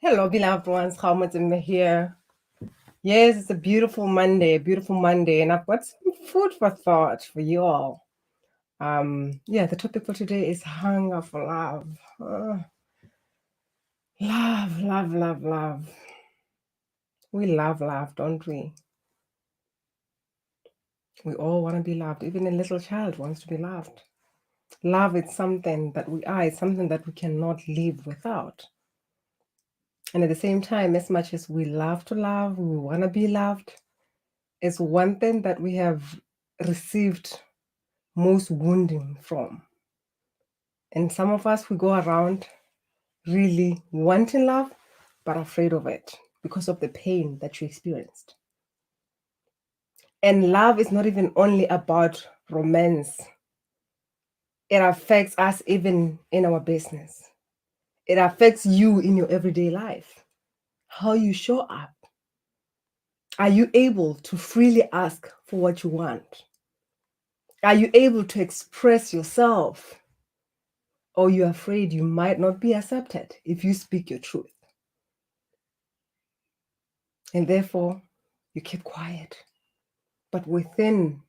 Hello, beloved ones. How much am I here? Yes, it's a beautiful Monday, and I've got some food for thought for you all. The topic for today is hunger for love. Love, love, love, love. We love, don't we? We all want to be loved. Even a little child wants to be loved. Love is something that we are. It's something that we cannot live without. And at the same time, as much as we love to love, we want to be loved, it's one thing that we have received most wounding from. And some of us, we go around really wanting love, but afraid of it because of the pain that you experienced. And love is not even only about romance. It affects us even in our business. It affects you in your everyday life. How you show up. Are you able to freely ask for what you want? Are you able to express yourself? Or you're afraid you might not be accepted if you speak your truth. And therefore, you keep quiet. But within,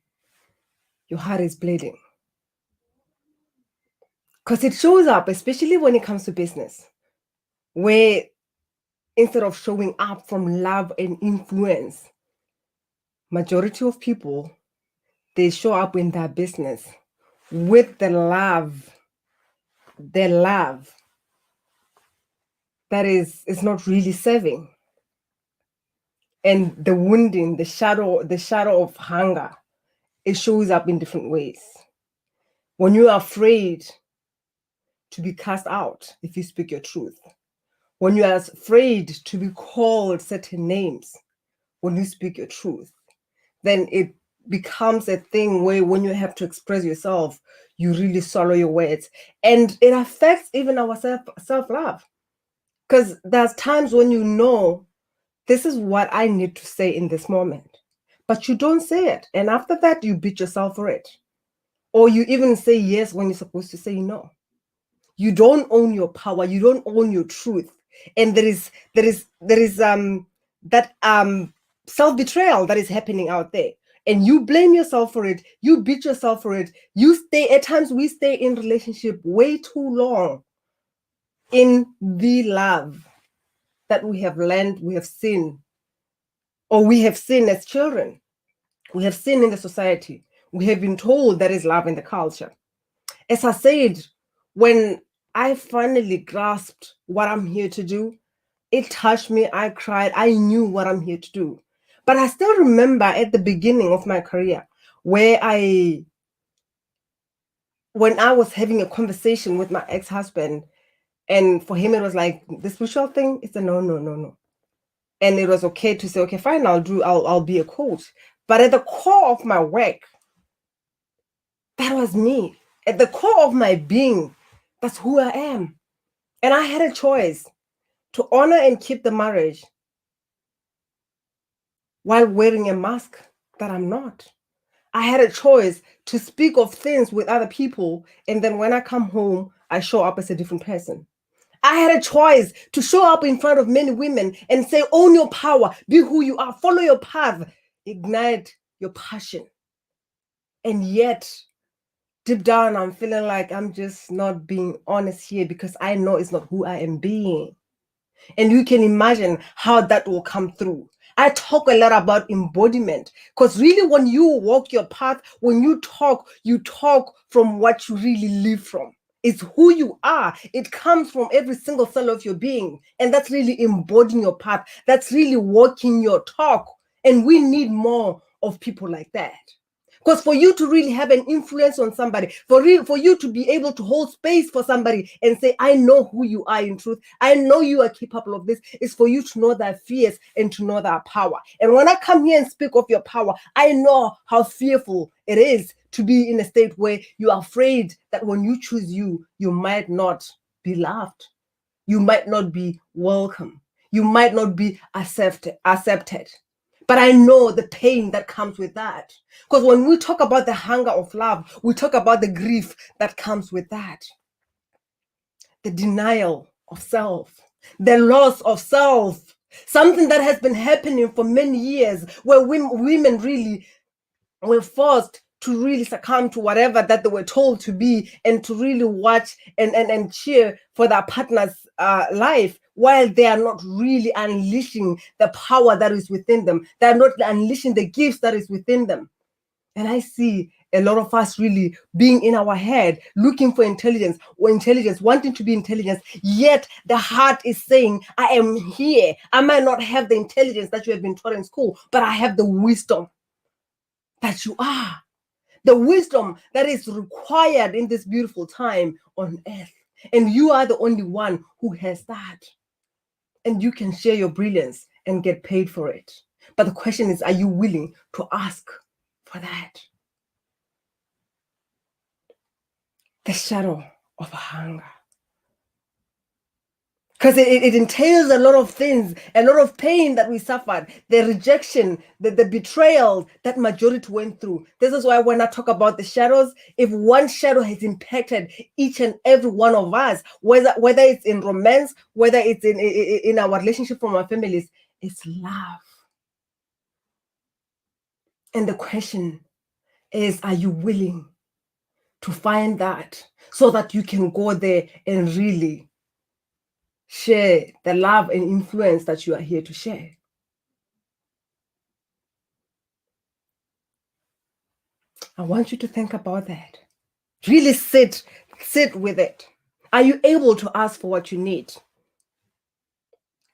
your heart is bleeding. Because it shows up, especially when it comes to business, where instead of showing up from love and influence, majority of people, they show up in their business with their love that is not really serving. And the wounding, the shadow of hunger, it shows up in different ways. When you're afraid to be cast out if you speak your truth, when you are afraid to be called certain names when you speak your truth, then it becomes a thing where when you have to express yourself, you really swallow your words. And it affects even our self-love. Because there's times when you know, this is what I need to say in this moment, but you don't say it. And after that, you beat yourself for it. Or you even say yes when you're supposed to say no. You don't own your power. You don't own your truth. And there is that self-betrayal that is happening out there. And you blame yourself for it. You beat yourself for it. At times we stay in relationship way too long in the love that we have learned, we have seen, or we have seen as children. We have seen in the society. We have been told there is love in the culture. As I said, when I finally grasped what I'm here to do, it touched me. I cried. I knew what I'm here to do. But I still remember at the beginning of my career when I was having a conversation with my ex-husband, and for him it was like, the spiritual thing, it's a no. And it was okay to say, okay, fine, I'll be a coach. But at the core of my work, that was me. At the core of my being, that's who I am. And I had a choice to honor and keep the marriage while wearing a mask that I'm not. I had a choice to speak of things with other people, and then when I come home, I show up as a different person. I had a choice to show up in front of many women and say, own your power, be who you are, follow your path, ignite your passion. And yet, deep down, I'm feeling like I'm just not being honest here because I know it's not who I am being. And you can imagine how that will come through. I talk a lot about embodiment because really when you walk your path, when you talk from what you really live from. It's who you are. It comes from every single cell of your being. And that's really embodying your path. That's really walking your talk. And we need more of people like that. Because for you to really have an influence on somebody, for you to be able to hold space for somebody and say, I know who you are in truth, I know you are capable of this, is for you to know their fears and to know their power. And when I come here and speak of your power, I know how fearful it is to be in a state where you are afraid that when you choose you might not be loved. You might not be welcome. You might not be accepted. But I know the pain that comes with that. Because when we talk about the hunger of love, we talk about the grief that comes with that. The denial of self. the loss of self, something that has been happening for many years, where women really were forced to really succumb to whatever that they were told to be, and to really watch and cheer for their partner's life, while they are not really unleashing the power that is within them. They are not unleashing the gifts that is within them. And I see a lot of us really being in our head, looking for intelligence, wanting to be intelligent, yet the heart is saying, I am here. I might not have the intelligence that you have been taught in school, but I have the wisdom that you are, the wisdom that is required in this beautiful time on earth. And you are the only one who has that. And you can share your brilliance and get paid for it. But the question is, are you willing to ask for that? The shadow of hunger. Because it entails a lot of things, a lot of pain that we suffered, the rejection, the betrayal that majority went through. This is why when I talk about the shadows, if one shadow has impacted each and every one of us, whether it's in romance, whether it's in our relationship from our families, it's love. And the question is, are you willing to find that so that you can go there and really share the love and influence that you are here to share? I want you to think about that. Really sit with it. Are you able to ask for what you need?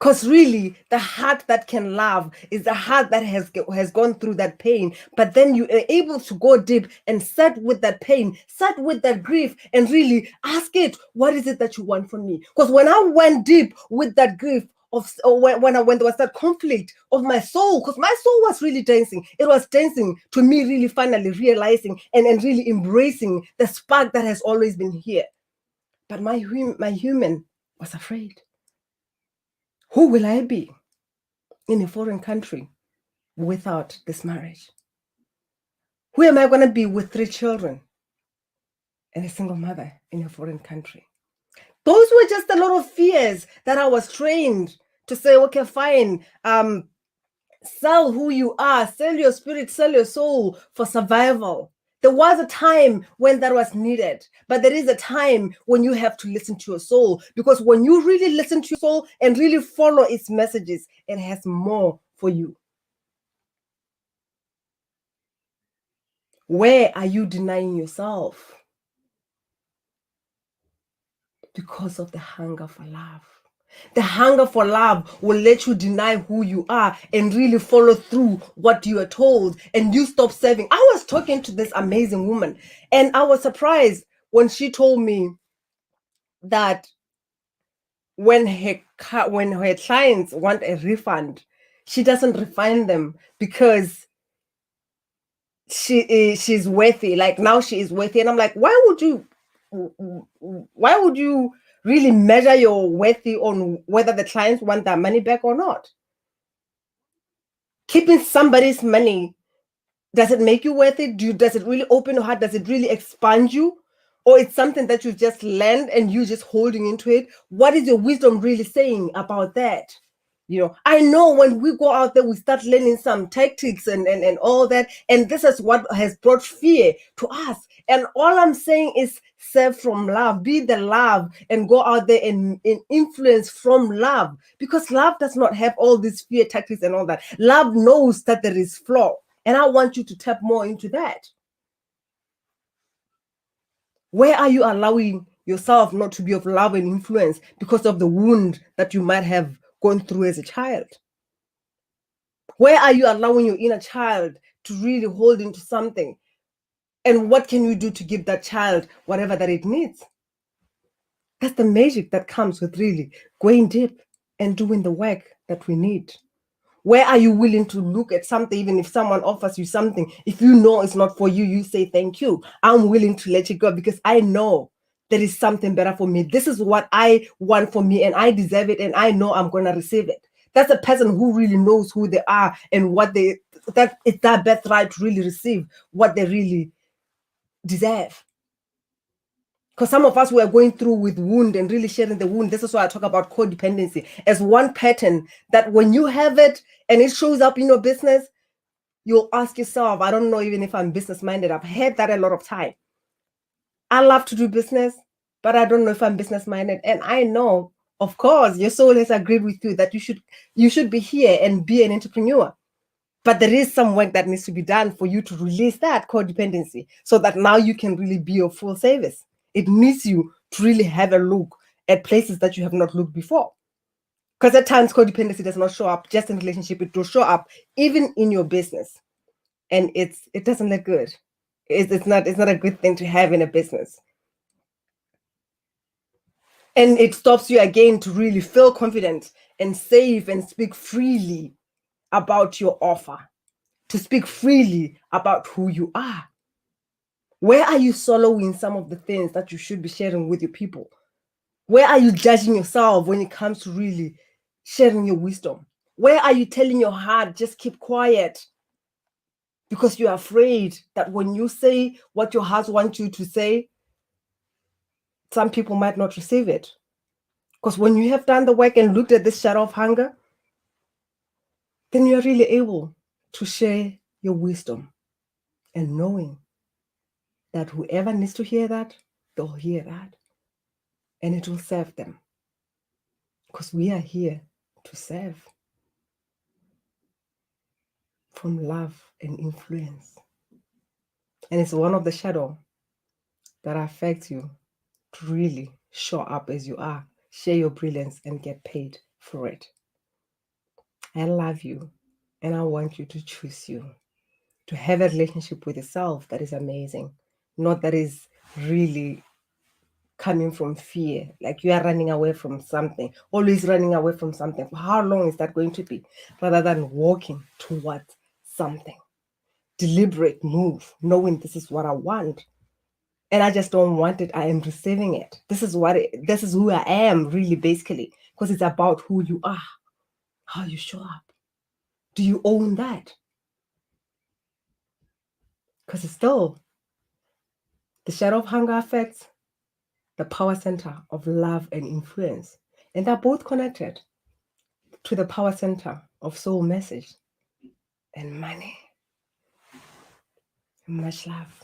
Because really, the heart that can love is the heart that has gone through that pain. But then you are able to go deep and sit with that pain, sit with that grief, and really ask it, what is it that you want from me? Because when I went deep with that grief, when there was that conflict of my soul, because my soul was really dancing. It was dancing to me really finally realizing and really embracing the spark that has always been here. But my human was afraid. Who will I be in a foreign country without this marriage? Who am I going to be with 3 children and a single mother in a foreign country? Those were just a lot of fears that I was trained to say, okay, fine, sell who you are, sell your spirit, sell your soul for survival. There was a time when that was needed, but there is a time when you have to listen to your soul, because when you really listen to your soul and really follow its messages, it has more for you. Where are you denying yourself? Because of the hunger for love. The hunger for love will let you deny who you are and really follow through what you are told, and you stop serving. I was talking to this amazing woman, and I was surprised when she told me that when her clients want a refund, she doesn't refund them because she's worthy. Like, now she is worthy. And I'm like, why would you really measure your worthy on whether the clients want their money back or not? Keeping somebody's money, does it make you worthy? Does it really open your heart? Does it really expand you? Or it's something that you just learned and you just holding into it? What is your wisdom really saying about that? I know when we go out there, we start learning some tactics and all that. And this is what has brought fear to us. And all I'm saying is serve from love, be the love, and go out there and influence from love. Because love does not have all these fear tactics and all that. Love knows that there is flaw. And I want you to tap more into that. Where are you allowing yourself not to be of love and influence because of the wound that you might have gone through as a child? Where are you allowing your inner child to really hold into something? And what can you do to give that child whatever that it needs? That's the magic that comes with really going deep and doing the work that we need. Where are you willing to look at something, even if someone offers you something, if you know it's not for you, you say, thank you. I'm willing to let you go because I know there is something better for me. This is what I want for me, and I deserve it, and I know I'm going to receive it. That's a person who really knows who they are and what that it's their birthright to really receive what they really deserve. Because some of us were going through with wound and really sharing the wound. This is why I talk about codependency as one pattern that when you have it and it shows up in your business, you'll ask yourself, I don't know even if I'm business minded. I've heard that a lot of time. I love to do business, but I don't know if I'm business minded. And I know, of course, your soul has agreed with you that you should be here and be an entrepreneur. But there is some work that needs to be done for you to release that codependency so that now you can really be your full service. It needs you to really have a look at places that you have not looked before. Because at times codependency does not show up just in relationship, it will show up even in your business. And it doesn't look good. It's not a good thing to have in a business. And it stops you again to really feel confident and safe and speak freely about your offer, to speak freely about who you are. Where are you soloing some of the things that you should be sharing with your people? Where are you judging yourself when it comes to really sharing your wisdom? Where are you telling your heart, just keep quiet? Because you're afraid that when you say what your heart wants you to say, some people might not receive it. Because when you have done the work and looked at this shadow of hunger, then you're really able to share your wisdom and knowing that whoever needs to hear that, they'll hear that. And it will serve them. Because we are here to serve from love and influence. And it's one of the shadow that affects you to really show up as you are, share your brilliance, and get paid for it. I love you, and I want you to choose you, to have a relationship with yourself that is amazing, not that is really coming from fear, like you are running away from something, always running away from something. For how long is that going to be? Rather than walking towards something. Deliberate move, knowing this is what I want. And I just don't want it. I am receiving it. This is who I am, really, basically, because it's about who you are, how you show up. Do you own that? Because it's still the shadow of hunger affects the power center of love and influence. And they're both connected to the power center of soul message and money. Much love.